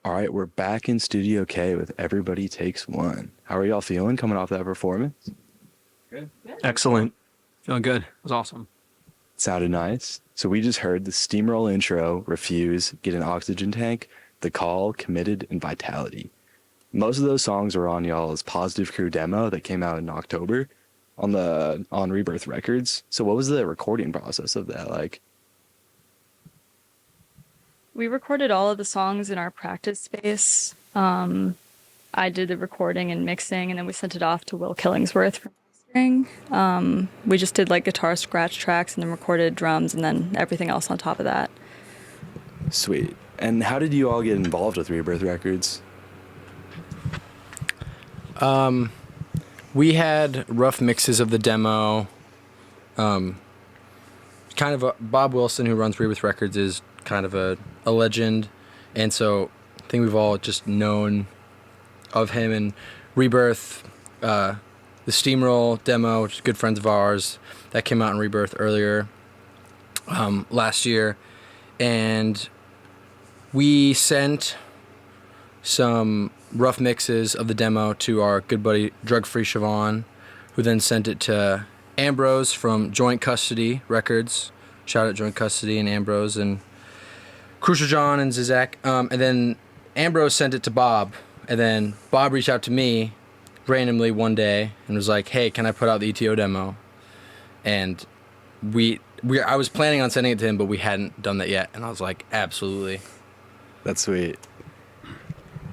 All right, we're back in Studio K with Everybody Takes One. How are y'all feeling coming off that performance? Good. Excellent. Feeling good. It was awesome. Sounded nice. So we just heard the Steamroll intro, Refuse, Get an Oxygen Tank, The Call, Committed, and Vitality. Most of those songs were on y'all's Positive Crew demo that came out in October on Rebirth Records. So what was the recording process of that like? We recorded all of the songs in our practice space. I did the recording and mixing, and then we sent it off to Will Killingsworth for mastering. We just did like guitar scratch tracks and then recorded drums and then everything else on top of that. Sweet. And how did you all get involved with Rebirth Records? We had rough mixes of the demo. Bob Wilson, who runs Rebirth Records, is kind of a legend, and so I think we've all just known of him. And Rebirth, the Steamroll demo, which is good friends of ours, that came out in Rebirth earlier last year, and we sent some rough mixes of the demo to our good buddy Drug Free Siobhan, who then sent it to Ambrose from Joint Custody Records. Shout out Joint Custody and Ambrose and Crucial John and Zizek. And then Ambrose sent it to Bob, and then Bob reached out to me randomly one day and was like, "Hey, can I put out the ETO demo?" And I was planning on sending it to him, but we hadn't done that yet, and I was like, "Absolutely." That's sweet.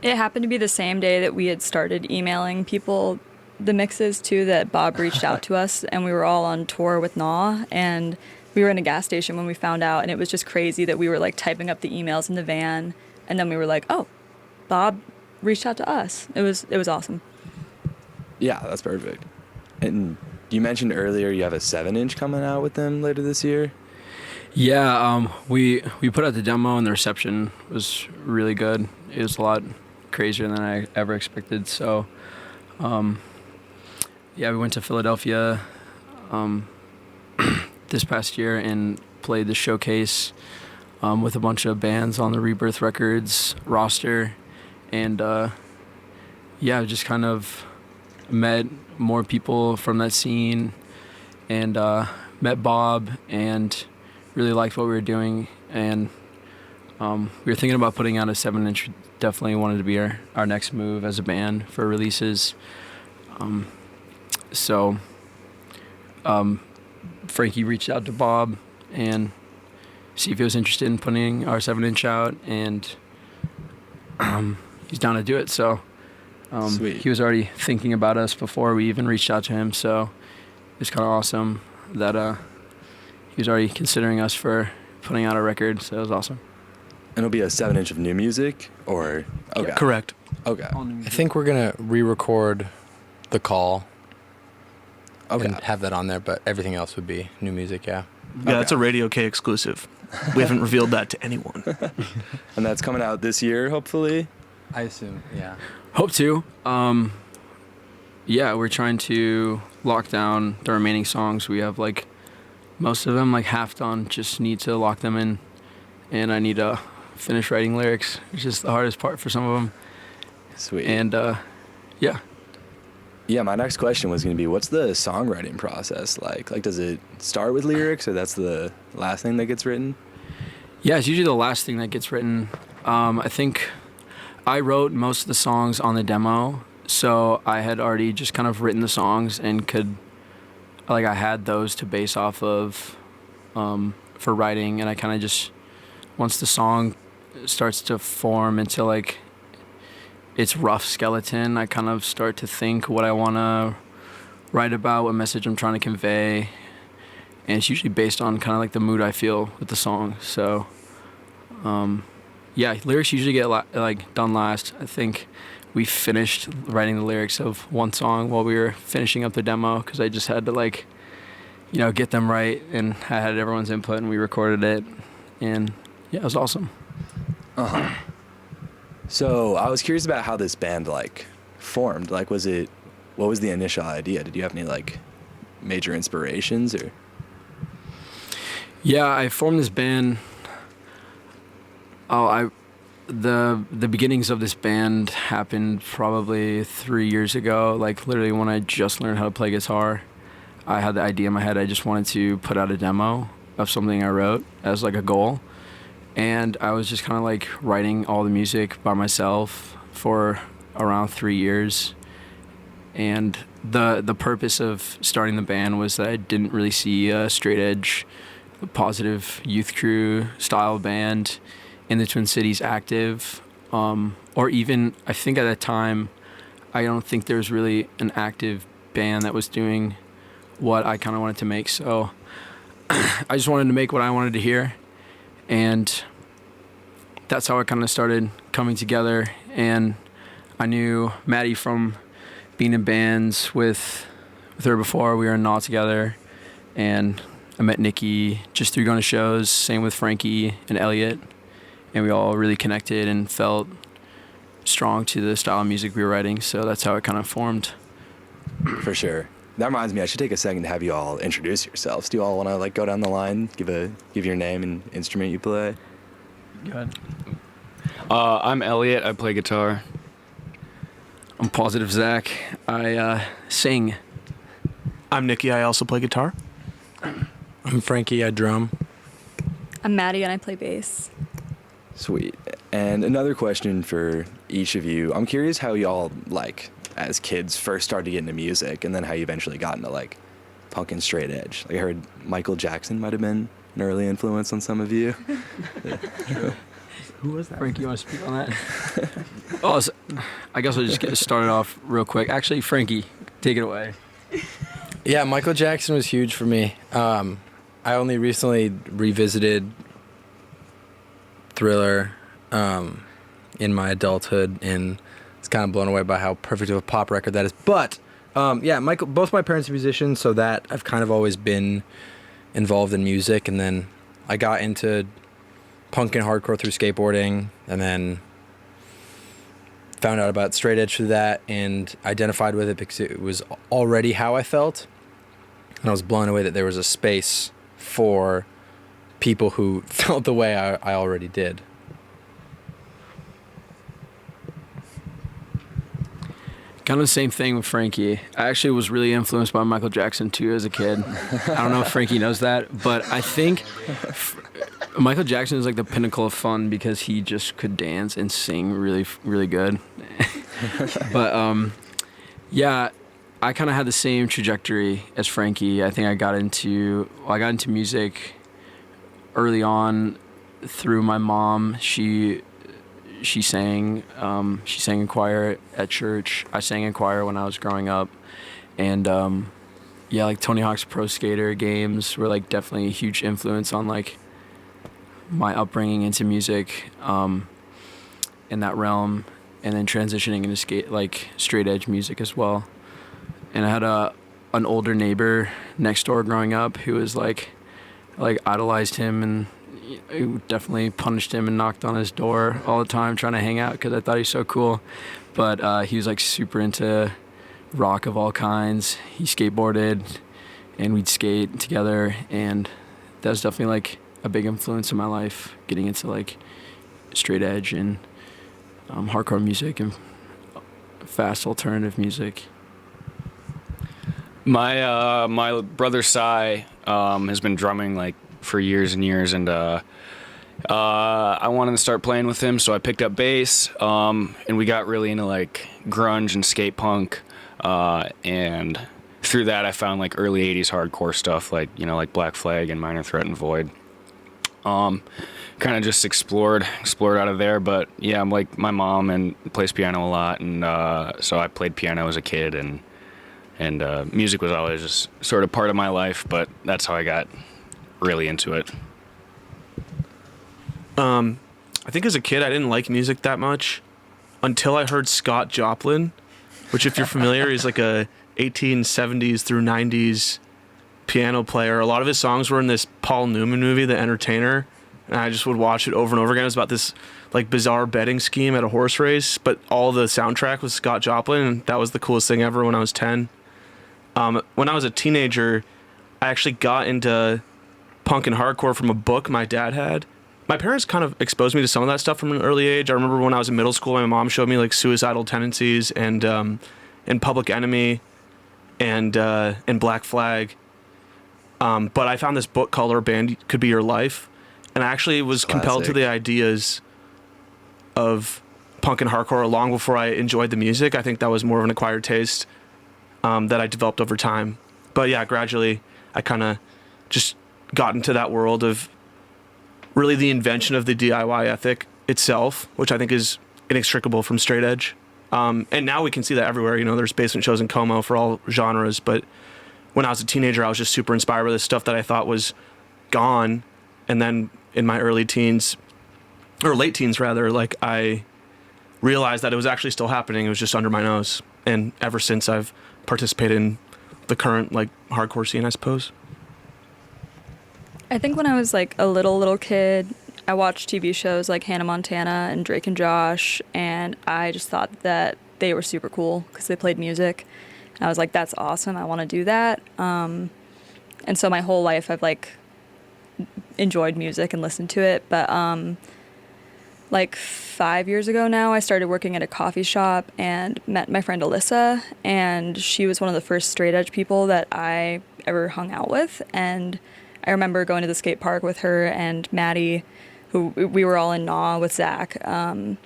It happened to be the same day that we had started emailing people the mixes too, that Bob reached out to us, and we were all on tour with Gnaw, and we were in a gas station when we found out, and it was just crazy that we were like typing up the emails in the van, and then we were like, oh, Bob reached out to us. It was awesome. Yeah, that's perfect. And you mentioned earlier you have a 7-inch coming out with them later this year. Yeah, we put out the demo and the reception was really good. It was a lot crazier than I ever expected. So, we went to Philadelphia this past year and played the showcase with a bunch of bands on the Rebirth Records roster, and just kind of met more people from that scene, and met Bob, and really liked what we were doing, and we were thinking about putting out a 7-inch. Definitely wanted to be our next move as a band for releases. Frankie reached out to Bob and see if he was interested in putting our 7-inch out, and he's down to do it. So Sweet. He was already thinking about us before we even reached out to him. So it's kind of awesome that he was already considering us for putting out a record. So it was awesome. And it'll be a 7-inch of new music, or okay. Yeah, correct. Okay. I think we're gonna re-record The Call. Okay. And have that on there, but everything else would be new music. Yeah. Yeah, it's a Radio K exclusive. We haven't revealed that to anyone. And that's coming out this year, hopefully. I assume. Yeah. Hope to. We're trying to lock down the remaining songs. We have like most of them like half done. Just need to lock them in, and I need to finish writing lyrics, which is the hardest part for some of them. Sweet. And yeah. Yeah, my next question was going to be, what's the songwriting process like? Like, does it start with lyrics, or that's the last thing that gets written? Yeah, it's usually the last thing that gets written. I think I wrote most of the songs on the demo, so I had already just kind of written the songs and I had those to base off of for writing, and I kind of just, once the song starts to form into like its rough skeleton, I kind of start to think what I want to write about, what message I'm trying to convey, and it's usually based on kind of like the mood I feel with the song. So lyrics usually get done last. I think we finished writing the lyrics of one song while we were finishing up the demo, because I just had to get them right, and I had everyone's input, and we recorded it, and yeah, it was awesome. Uh-huh. So I was curious about how this band formed. What was the initial idea? Did you have any major inspirations, or? Yeah, I formed this band. I the beginnings of this band happened probably 3 years ago. Like literally when I just learned how to play guitar, I had the idea in my head. I just wanted to put out a demo of something I wrote as like a goal, and I was just kind of like writing all the music by myself for around 3 years. And the purpose of starting the band was that I didn't really see a straight edge, positive youth crew style band in the Twin Cities active, or even I think at that time, I don't think there was really an active band that was doing what I kind of wanted to make. So I just wanted to make what I wanted to hear, and that's how it kind of started coming together. And I knew Maddie from being in bands with her before. We were in Gnaw together, and I met Nikki just through going to shows. Same with Frankie and Elliot, and we all really connected and felt strong to the style of music we were writing. So that's how it kind of formed. For sure. That reminds me, I should take a second to have you all introduce yourselves. Do you all want to like go down the line, give your name and instrument you play? Go ahead. I'm Elliot. I play guitar. I'm Positive Zach. I sing. I'm Nikki. I also play guitar. I'm Frankie. I drum. I'm Maddie and I play bass. Sweet. And another question for each of you. I'm curious how y'all, like, as kids first started to get into music, and then how you eventually got into, like, punk and straight edge. Like, I heard Michael Jackson might have been an early influence on some of you. True. Who was that? Frankie, you want to speak on that? I guess I'll just get started off real quick. Actually, Frankie, take it away. Yeah, Michael Jackson was huge for me. I only recently revisited Thriller in my adulthood, and it's kind of blown away by how perfect of a pop record that is. But yeah, both my parents are musicians, so that I've kind of always been involved in music. And then I got into punk and hardcore through skateboarding, and then found out about straight edge through that and identified with it because it was already how I felt. And I was blown away that there was a space for people who felt the way I already did. Kind of the same thing with Frankie. I actually was really influenced by Michael Jackson too as a kid. I don't know if Frankie knows that, but I think Michael Jackson is like the pinnacle of fun because he just could dance and sing really, really good. But yeah, I kind of had the same trajectory as Frankie. I think I got into music early on through my mom. She sang in choir at church. I sang in choir when I was growing up, and yeah, like Tony Hawk's Pro Skater games were like definitely a huge influence on like my upbringing into music in that realm, and then transitioning into straight edge music as well. And I had an older neighbor next door growing up who was like idolized him, and I definitely punished him and knocked on his door all the time trying to hang out because I thought he was so cool. But he was like super into rock of all kinds. He skateboarded and we'd skate together, and that was definitely like a big influence in my life, getting into like straight edge and hardcore music and fast alternative music. My brother Cy has been drumming like for years and years, and I wanted to start playing with him, so I picked up bass, and we got really into like grunge and skate punk, and through that I found like early 80s hardcore stuff like Black Flag and Minor Threat and Void. Kind of just explored out of there. But yeah, I'm like my mom and plays piano a lot, and so I played piano as a kid, and music was always just sort of part of my life, but that's how I got really into it. I think as a kid I didn't like music that much until I heard Scott Joplin, which if you're familiar is like a 1870s through 90s piano player. A lot of his songs were in this Paul Newman movie, The Entertainer, and I just would watch it over and over again. It was about this like bizarre betting scheme at a horse race, but all the soundtrack was Scott Joplin, and that was the coolest thing ever when I was 10. When I was a teenager, I actually got into punk and hardcore from a book my dad had. my parents kind of exposed me to some of that stuff from an early age. I remember when I was in middle school, my mom showed me like Suicidal Tendencies and Public Enemy and Black Flag. But I found this book called Our Band Could Be Your Life, and I actually was compelled to the ideas of punk and hardcore long before I enjoyed the music. I think that was more of an acquired taste that I developed over time. But yeah, gradually I kind of just got into that world of really the invention of the DIY ethic itself, which I think is inextricable from straight edge. And now we can see that everywhere. You know, there's basement shows in Como for all genres. But when I was a teenager, I was just super inspired by this stuff that I thought was gone. And then in my early teens, or late teens rather, like I realized that it was actually still happening. It was just under my nose. And ever since, I've participated in the current like hardcore scene, I suppose. I think when I was like a little kid, I watched TV shows like Hannah Montana and Drake and Josh, and I just thought that they were super cool because they played music. And I was like, that's awesome. I want to do that. And so my whole life I've like enjoyed music and listened to it. But like 5 years ago now, I started working at a coffee shop and met my friend Alyssa, and she was one of the first straight edge people that I ever hung out with. And I remember going to the skate park with her and Maddie, who we were all in Gnaw with Zach. And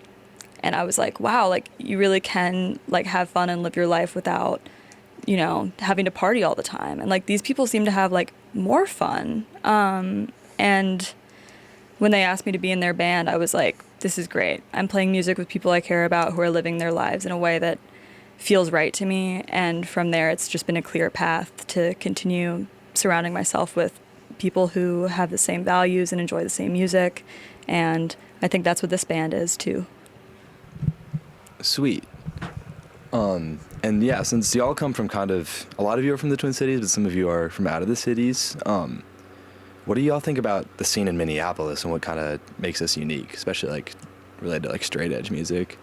I was like, wow, like you really can like have fun and live your life without, you know, having to party all the time. And like these people seem to have like more fun. And when they asked me to be in their band, I was like, this is great. I'm playing music with people I care about who are living their lives in a way that feels right to me. And from there, it's just been a clear path to continue surrounding myself with people who have the same values and enjoy the same music. And I think that's what this band is too. Sweet. And yeah, since y'all come from kind of, a lot of you are from the Twin Cities, but some of you are from out of the cities. What do y'all think about the scene in Minneapolis and what kind of makes us unique, especially like related to like straight edge music?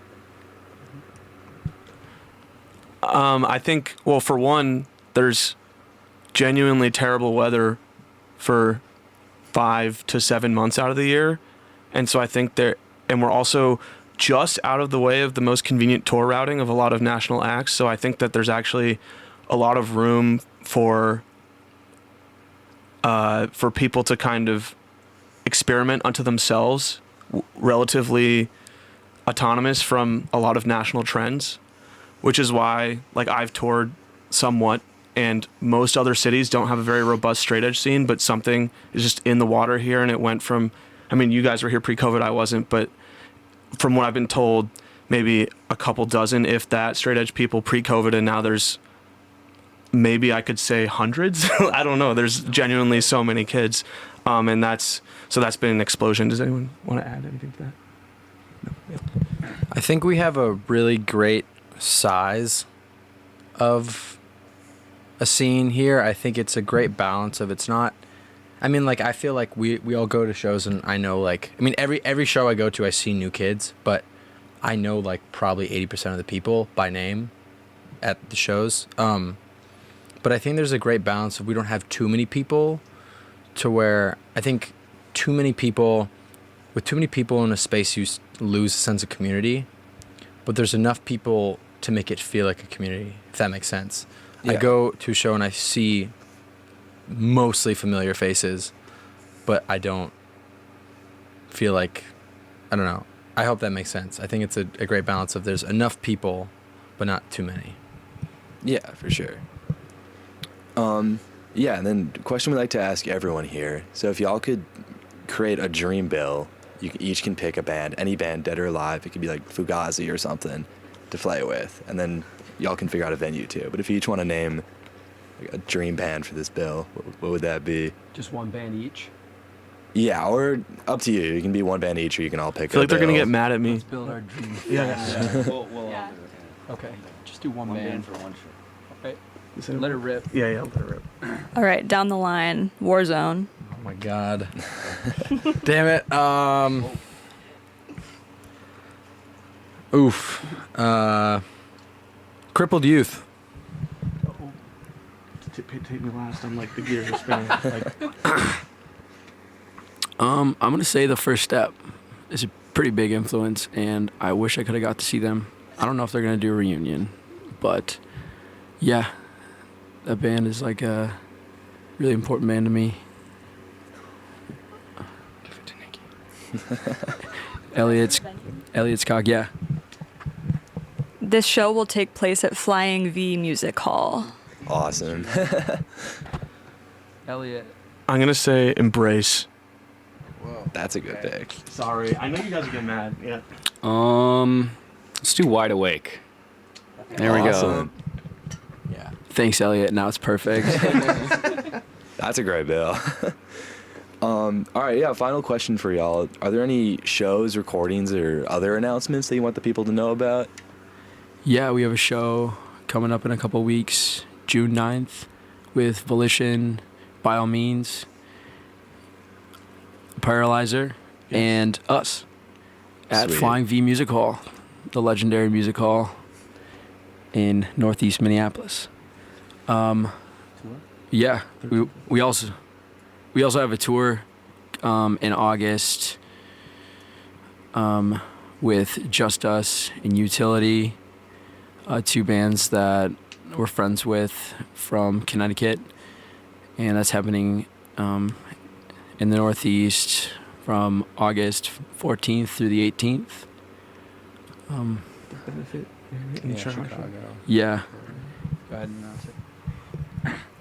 I think, well, for one, there's genuinely terrible weather for 5 to 7 months out of the year. And so I think and we're also just out of the way of the most convenient tour routing of a lot of national acts. So I think that there's actually a lot of room for people to kind of experiment unto themselves, relatively autonomous from a lot of national trends, which is why like I've toured somewhat, and most other cities don't have a very robust straight edge scene, but something is just in the water here. And it went from, I mean, you guys were here pre-COVID, I wasn't, but from what I've been told, maybe a couple dozen, if that, straight edge people pre-COVID, and now there's maybe I could say hundreds. I don't know. There's genuinely so many kids. And that's been an explosion. Does anyone want to add anything to that? No. Yeah. I think we have a really great size of a scene here. I think it's a great balance of, it's not, I mean, like, I feel like we all go to shows, and I know, like, I mean, every show I go to, I see new kids, but I know, like, probably 80% of the people by name at the shows. But I think there's a great balance of, we don't have too many people to where, I think with too many people in a space, you lose a sense of community, but there's enough people to make it feel like a community, if that makes sense. Yeah. I go to a show and I see mostly familiar faces, but I don't feel like, I don't know. I hope that makes sense. I think it's a great balance of, there's enough people, but not too many. Yeah, for sure. Yeah, and then question we like to ask everyone here. So if y'all could create a dream bill, you each can pick a band, any band, dead or alive. It could be like Fugazi or something to play with, and then y'all can figure out a venue too. But if you each want to name like a dream band for this bill, what would that be? Just one band each? Yeah, or up to you. You can be one band each, or you can all pick I feel like they're bill. going to get mad at me. Let's build our dream. Yeah. We'll Yeah. Okay, just do one One band. band for one show. Okay. Let it rip. Yeah, let it rip. All right, down the line, Warzone. Oh my God. Damn it. Oof. Crippled Youth. Take me last. I'm like, the gears are spinning. I'm gonna say The First Step is a pretty big influence, and I wish I could have got to see them. I don't know if they're gonna do a reunion, but yeah, that band is like a really important band to me. Give it to Nikki. Elliot's cock, yeah. This show will take place at Flying V Music Hall. Awesome. Elliot. I'm gonna say Embrace. That's a good pick. Sorry, I know you guys are getting mad. Yeah. Let's do Wide Awake. There we go. Awesome. Yeah. Thanks, Elliot. Now it's perfect. That's a great bill. All right, yeah, final question for y'all. Are there any shows, recordings, or other announcements that you want the people to know about? Yeah, we have a show coming up in a couple weeks, June 9th, with Volition, By All Means, Paralyzer, and us at Sweet. Flying V Music Hall, the legendary music hall in Northeast Minneapolis. Yeah, we also have a tour in August with Just Us and Utility, two bands that we're friends with from Connecticut, and that's happening in the Northeast from August 14th through the 18th. Chicago. Yeah. Go ahead and announce it.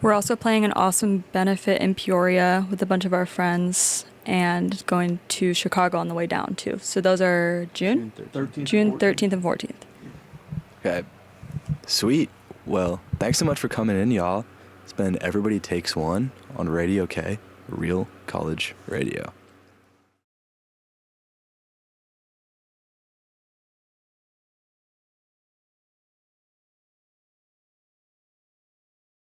We're also playing an awesome benefit in Peoria with a bunch of our friends and going to Chicago on the way down too. So those are June 13th and 14th. Okay. Sweet. Well, thanks so much for coming in, y'all. It's been Everybody Takes One on Radio K, Real College Radio.